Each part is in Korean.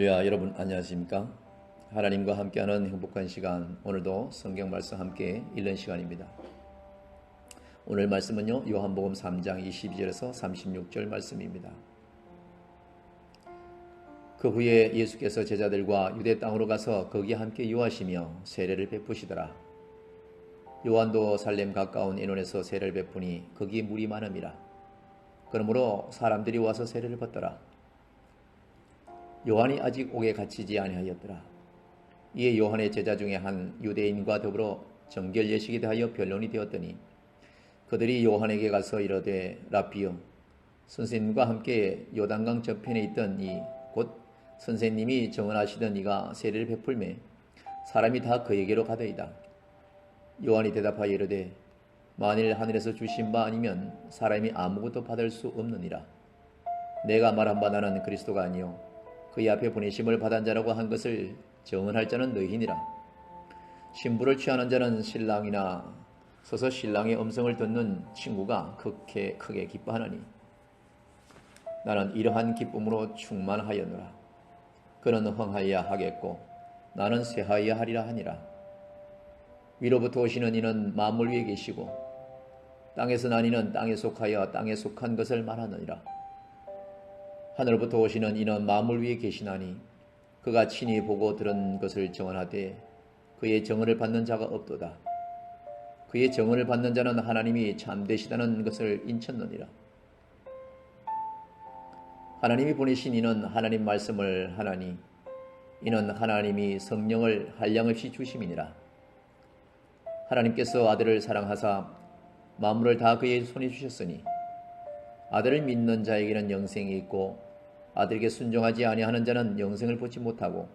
할렐루야. 여러분 안녕하십니까? 하나님과 함께하는 행복한 시간, 오늘도 성경 말씀 함께 읽는 시간입니다. 오늘 말씀은요, 요한복음 3장 22절에서 36절 말씀입니다. 그 후에 예수께서 제자들과 유대 땅으로 가서 거기 함께 유하시며 세례를 베푸시더라. 요한도 살렘 가까운 애논에서 세례를 베푸니 거기 물이 많음이라. 그러므로 사람들이 와서 세례를 받더라. 요한이 아직 옥에 갇히지 아니하였더라. 이에 요한의 제자 중에 한 유대인과 더불어 정결 예식에 대하여 변론이 되었더니 그들이 요한에게 가서 이르되 라삐여, 선생님과 함께 요단강 저편에 있던 이 곧 선생님이 정언하시던 이가 세례를 베풀매 사람이 다 그에게로 가더이다. 요한이 대답하여 이르되 만일 하늘에서 주신 바 아니면 사람이 아무것도 받을 수 없느니라. 내가 말한 바 나는 그리스도가 아니요 그의 앞에 보내심을 받은 자라고 한 것을 정언할 자는 너희니라. 신부를 취하는 자는 신랑이나 서서 신랑의 음성을 듣는 친구가 크게 기뻐하느니 나는 이러한 기쁨으로 충만하였노라. 그는 흥하여야 하겠고 나는 쇠하여야 하리라 하니라. 위로부터 오시는 이는 만물 위에 계시고 땅에서 난 이는 땅에 속하여 땅에 속한 것을 말하느니라. 하늘부터 오시는 이는 만물 위에 계시나니 그가 친히 보고 들은 것을 정언하되 그의 정언을 받는 자가 없도다. 그의 정언을 받는 자는 하나님이 참되시다는 것을 인쳤느니라. 하나님이 보내신 이는 하나님 말씀을 하나니 이는 하나님이 성령을 한량없이 주심이니라. 하나님께서 아들을 사랑하사 만물을 다 그의 손에 주셨으니 아들을 믿는 자에게는 영생이 있고 아들에게 순종하지 아니하는 자는 영생을 보지 못하고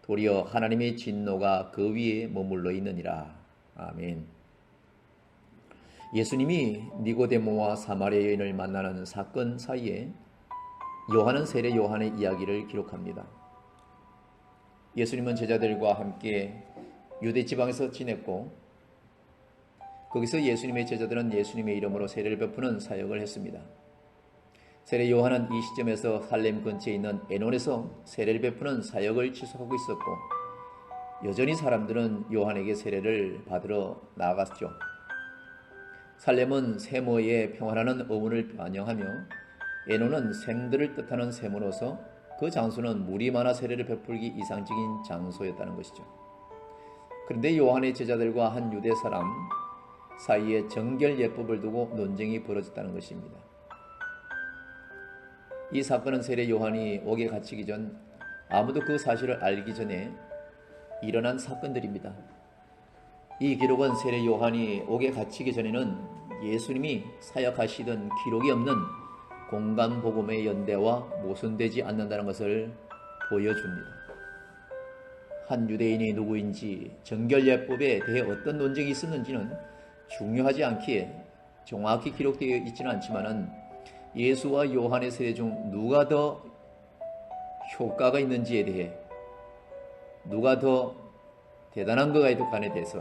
도리어 하나님의 진노가 그 위에 머물러 있느니라. 아멘. 예수님이 니고데모와 사마리아 여인을 만나는 사건 사이에 요한은 세례 요한의 이야기를 기록합니다. 예수님은 제자들과 함께 유대 지방에서 지냈고 거기서 예수님의 제자들은 예수님의 이름으로 세례를 베푸는 사역을 했습니다. 세례 요한은 이 시점에서 살렘 근처에 있는 애논에서 세례를 베푸는 사역을 지속하고 있었고 여전히 사람들은 요한에게 세례를 받으러 나아갔죠. 살렘은 세모의 평화라는 어문을 반영하며 애논은 샘들을 뜻하는 세모로서 그 장소는 물이 많아 세례를 베풀기 이상적인 장소였다는 것이죠. 그런데 요한의 제자들과 한 유대 사람 사이에 정결 예법을 두고 논쟁이 벌어졌다는 것입니다. 이 사건은 세례 요한이 옥에 갇히기 전 아무도 그 사실을 알기 전에 일어난 사건들입니다. 이 기록은 세례 요한이 옥에 갇히기 전에는 예수님이 사역하시던 기록이 없는 공간 복음의 연대와 모순되지 않는다는 것을 보여줍니다. 한 유대인이 누구인지 정결예법에 대해 어떤 논쟁이 있었는지는 중요하지 않기에 정확히 기록되어 있지는 않지만은 예수와 요한의 세례 중 누가 더 효과가 있는지에 대해 누가 더 대단한 것에 대해서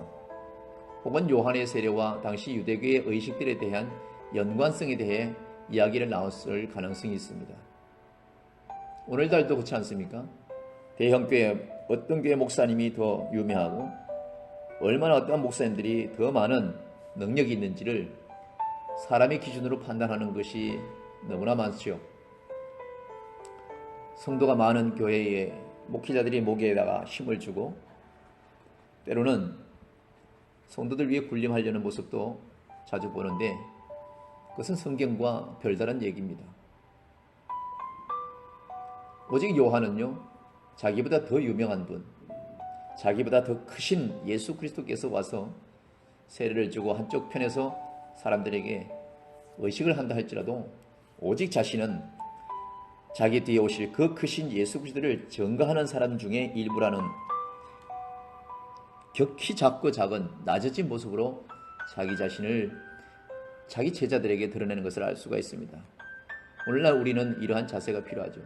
혹은 요한의 세례와 당시 유대교의 의식들에 대한 연관성에 대해 이야기를 나눴을 가능성이 있습니다. 오늘날도 그렇지 않습니까? 대형교회 어떤 교회 목사님이 더 유명하고 얼마나 어떤 목사님들이 더 많은 능력이 있는지를 사람의 기준으로 판단하는 것이 너무나 많죠. 성도가 많은 교회에 목회자들이 목에다가 힘을 주고 때로는 성도들 위해 군림하려는 모습도 자주 보는데 그것은 성경과 별다른 얘기입니다. 오직 요한은요, 자기보다 더 유명한 분, 자기보다 더 크신 예수 그리스도께서 와서 세례를 주고 한쪽 편에서 사람들에게 의식을 한다 할지라도 오직 자신은 자기 뒤에 오실 그 크신 예수 그리스도를 증거하는 사람 중에 일부라는 격히 작고 작은 낮아진 모습으로 자기 자신을 자기 제자들에게 드러내는 것을 알 수가 있습니다. 오늘날 우리는 이러한 자세가 필요하죠.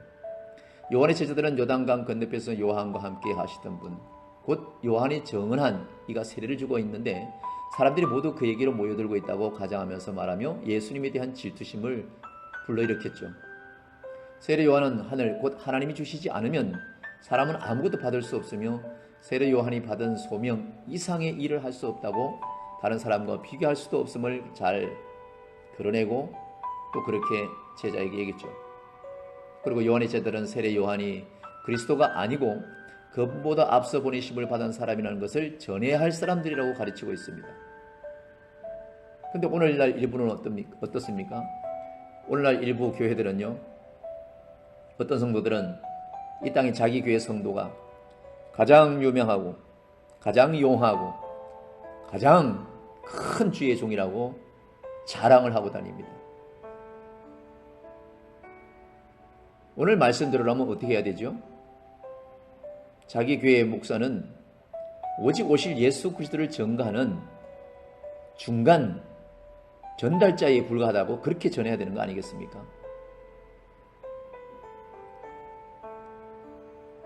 요한의 제자들은 요단강 건너편에서 요한과 함께 하시던 분, 곧 요한이 정언한 이가 세례를 주고 있는데 사람들이 모두 그에게로 모여들고 있다고 가장하면서 말하며 예수님에 대한 질투심을 불러일으켰죠. 세례 요한은 하늘 곧 하나님이 주시지 않으면 사람은 아무것도 받을 수 없으며 세례 요한이 받은 소명 이상의 일을 할 수 없다고 다른 사람과 비교할 수도 없음을 잘 드러내고 또 그렇게 제자에게 얘기했죠. 그리고 요한의 제자들은 세례 요한이 그리스도가 아니고 그보다 앞서 보내심을 받은 사람이라는 것을 전해야 할 사람들이라고 가르치고 있습니다. 근데 오늘날 일부는 어떻습니까? 오늘날 일부 교회들은요, 어떤 성도들은 이 땅의 자기 교회 성도가 가장 유명하고 가장 용하고 가장 큰 주의 종이라고 자랑을 하고 다닙니다. 오늘 말씀 들으려면 어떻게 해야 되죠? 자기 교회의 목사는 오직 오실 예수 그리스도를 전가하는 중간 전달자에 불과하다고 그렇게 전해야 되는 거 아니겠습니까?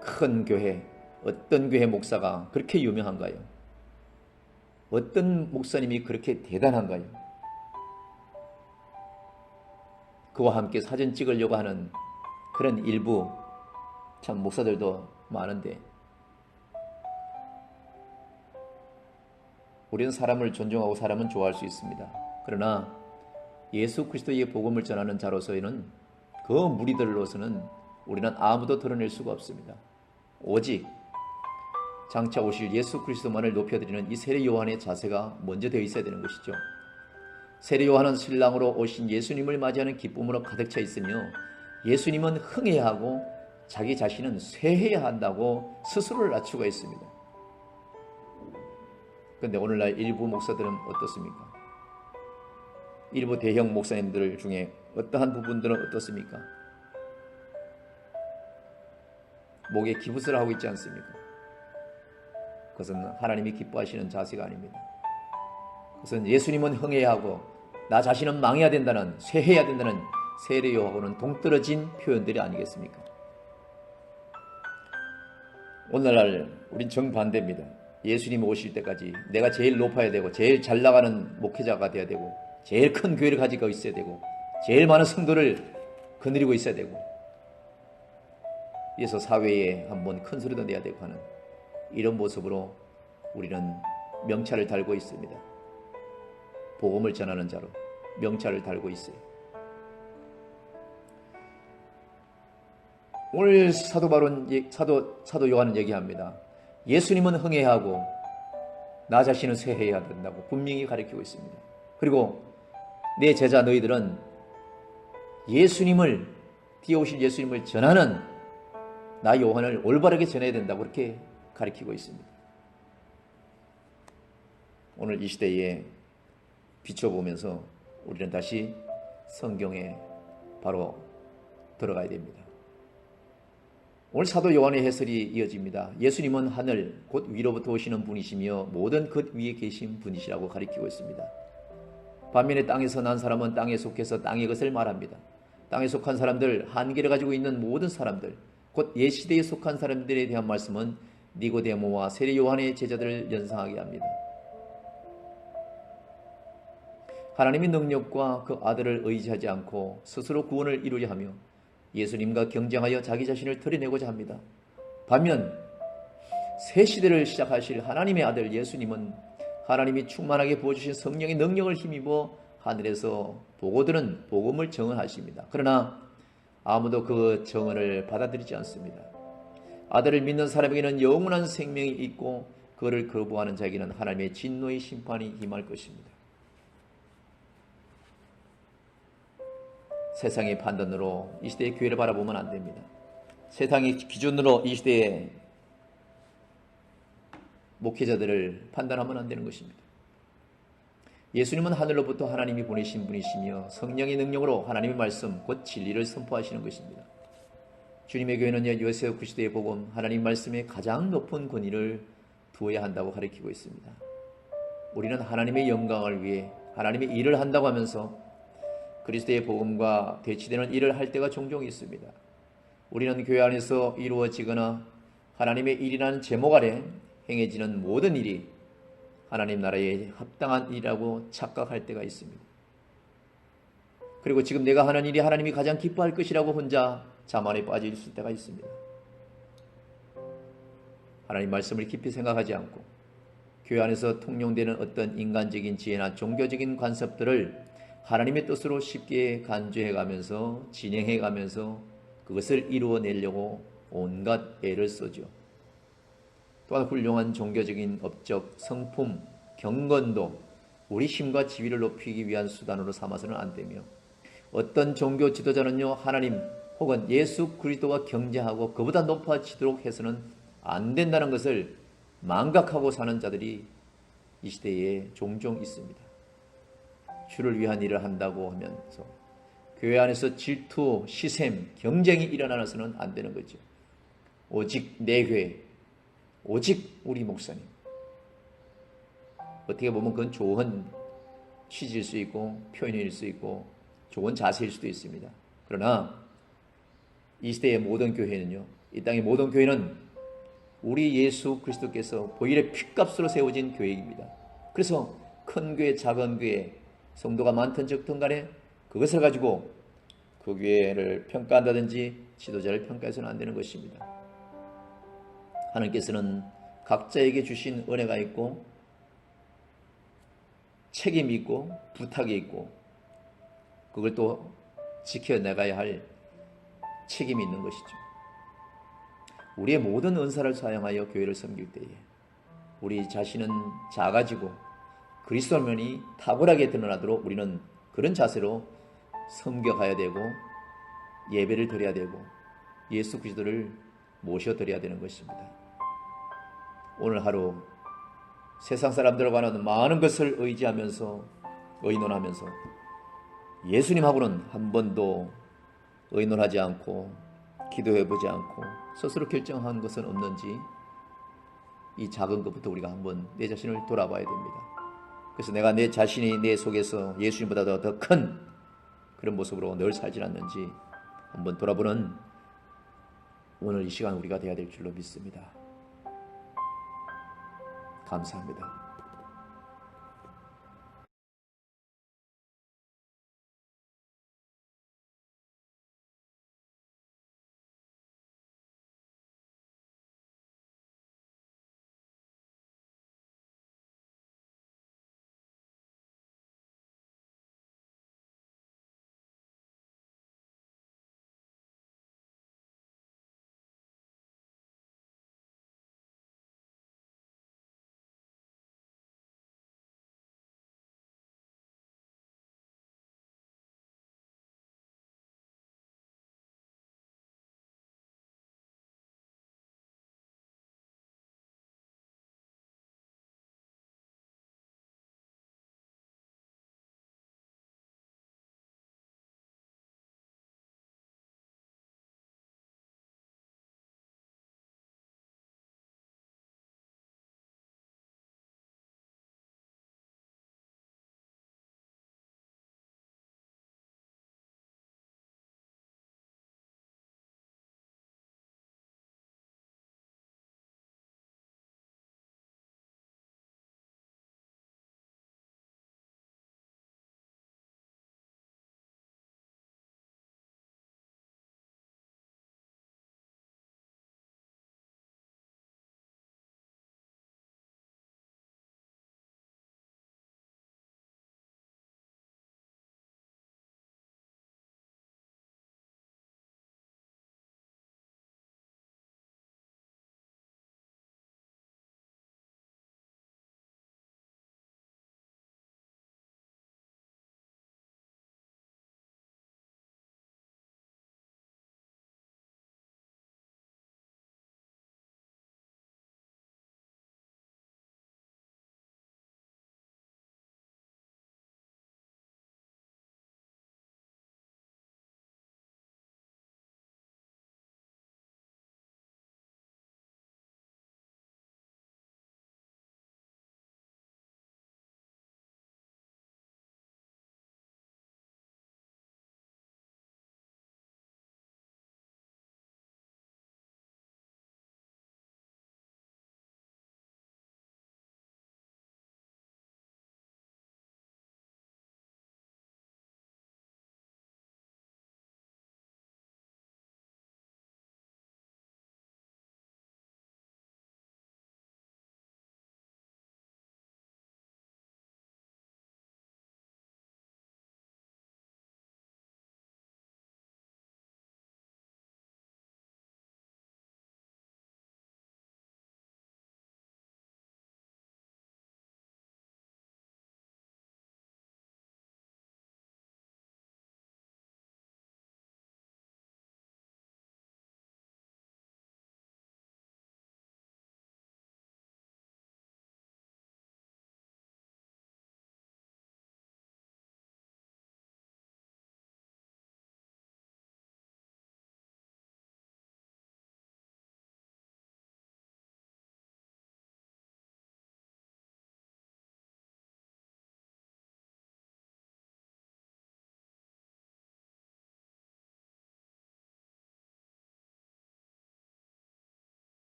큰 교회, 어떤 교회 목사가 그렇게 유명한가요? 어떤 목사님이 그렇게 대단한가요? 그와 함께 사진 찍으려고 하는 그런 일부 참 목사들도 많은데, 우리는 사람을 존중하고 사람은 좋아할 수 있습니다. 그러나 예수 그리스도의 복음을 전하는 자로서는, 그 무리들로서는 우리는 아무도 드러낼 수가 없습니다. 오직 장차 오실 예수 그리스도만을 높여드리는 이 세례 요한의 자세가 먼저 되어 있어야 되는 것이죠. 세례 요한은 신랑으로 오신 예수님을 맞이하는 기쁨으로 가득 차 있으며, 예수님은 흥해야 하고 자기 자신은 쇠해야 한다고 스스로를 낮추고 있습니다. 그런데 오늘날 일부 목사들은 어떻습니까? 일부 대형 목사님들 중에 어떠한 부분들은 어떻습니까? 목에 기부스를 하고 있지 않습니까? 그것은 하나님이 기뻐하시는 자세가 아닙니다. 그것은 예수님은 흥해야 하고 나 자신은 망해야 된다는, 쇠해야 된다는 세례 요한하고는 동떨어진 표현들이 아니겠습니까? 오늘날 우린 정반대입니다. 예수님이 오실 때까지 내가 제일 높아야 되고 제일 잘 나가는 목회자가 돼야 되고 제일 큰 교회를 가지고 있어야 되고 제일 많은 성도를 거느리고 있어야 되고, 그래서 사회에 한번 큰 소리도 내야 되고 하는 이런 모습으로 우리는 명찰을 달고 있습니다. 복음을 전하는 자로 명찰을 달고 있어요. 오늘 사도 요한은 얘기합니다. 예수님은 흥해야 하고 나 자신은 쇠해야 된다고 분명히 가르치고 있습니다. 그리고 내 제자 너희들은 예수님을, 뒤에 오실 예수님을 전하는 나 요한을 올바르게 전해야 된다고 그렇게 가르치고 있습니다. 오늘 이 시대에 비춰보면서 우리는 다시 성경에 바로 들어가야 됩니다. 오늘 사도 요한의 해설이 이어집니다. 예수님은 하늘 곧 위로부터 오시는 분이시며 모든 것 위에 계신 분이시라고 가리키고 있습니다. 반면에 땅에서 난 사람은 땅에 속해서 땅의 것을 말합니다. 땅에 속한 사람들, 한계를 가지고 있는 모든 사람들, 곧 옛시대에 속한 사람들에 대한 말씀은 니고데모와 세례 요한의 제자들을 연상하게 합니다. 하나님의 능력과 그 아들을 의지하지 않고 스스로 구원을 이루려 하며 예수님과 경쟁하여 자기 자신을 드러내고자 합니다. 반면 새 시대를 시작하실 하나님의 아들 예수님은 하나님이 충만하게 부어주신 성령의 능력을 힘입어 하늘에서 보고들은 복음을 증언하십니다. 그러나 아무도 그 증언을 받아들이지 않습니다. 아들을 믿는 사람에게는 영원한 생명이 있고 그를 거부하는 자에게는 하나님의 진노의 심판이 임할 것입니다. 세상의 판단으로 이 시대의 교회를 바라보면 안 됩니다. 세상의 기준으로 이 시대의 목회자들을 판단하면 안 되는 것입니다. 예수님은 하늘로부터 하나님이 보내신 분이시며 성령의 능력으로 하나님의 말씀 곧 진리를 선포하시는 것입니다. 주님의 교회는 요셉 구시대의 복음 하나님 말씀에 가장 높은 권위를 두어야 한다고 가르치고 있습니다. 우리는 하나님의 영광을 위해 하나님의 일을 한다고 하면서 그리스도의 복음과 대치되는 일을 할 때가 종종 있습니다. 우리는 교회 안에서 이루어지거나 하나님의 일이라는 제목 아래 행해지는 모든 일이 하나님 나라에 합당한 일이라고 착각할 때가 있습니다. 그리고 지금 내가 하는 일이 하나님이 가장 기뻐할 것이라고 혼자 자만에 빠져 있을 때가 있습니다. 하나님 말씀을 깊이 생각하지 않고 교회 안에서 통용되는 어떤 인간적인 지혜나 종교적인 관습들을 하나님의 뜻으로 쉽게 간주해가면서 진행해가면서 그것을 이루어내려고 온갖 애를 쓰죠. 또한 훌륭한 종교적인 업적, 성품, 경건도 우리 힘과 지위를 높이기 위한 수단으로 삼아서는 안 되며 어떤 종교 지도자는요 하나님 혹은 예수 그리스도와 경쟁하고 그보다 높아지도록 해서는 안 된다는 것을 망각하고 사는 자들이 이 시대에 종종 있습니다. 주를 위한 일을 한다고 하면서 교회 안에서 질투, 시샘, 경쟁이 일어나서는 안 되는 거죠. 오직 내 교회, 오직 우리 목사님. 어떻게 보면 그건 좋은 취지일 수 있고 표현일 수 있고 좋은 자세일 수도 있습니다. 그러나 이 시대의 모든 교회는요, 이 땅의 모든 교회는 우리 예수 그리스도께서 보일의 핏값으로 세워진 교회입니다. 그래서 큰 교회, 작은 교회, 성도가 많든 적든 간에 그것을 가지고 그 교회를 평가한다든지 지도자를 평가해서는 안 되는 것입니다. 하나님께서는 각자에게 주신 은혜가 있고 책임이 있고 부탁이 있고 그걸 또 지켜나가야 할 책임이 있는 것이죠. 우리의 모든 은사를 사용하여 교회를 섬길 때에 우리 자신은 작아지고 그리스도면이 탁월하게 드러나도록 우리는 그런 자세로 섬겨가야 되고 예배를 드려야 되고 예수 그리스도를 모셔드려야 되는 것입니다. 오늘 하루 세상 사람들과는 많은 것을 의지하면서 의논하면서 예수님하고는 한 번도 의논하지 않고 기도해보지 않고 스스로 결정한 것은 없는지 이 작은 것부터 우리가 한번 내 자신을 돌아봐야 됩니다. 그래서 내가 내 자신이 내 속에서 예수님보다 더 큰 그런 모습으로 늘 살지 않는지 한번 돌아보는 오늘 이 시간 우리가 되어야 될 줄로 믿습니다. 감사합니다.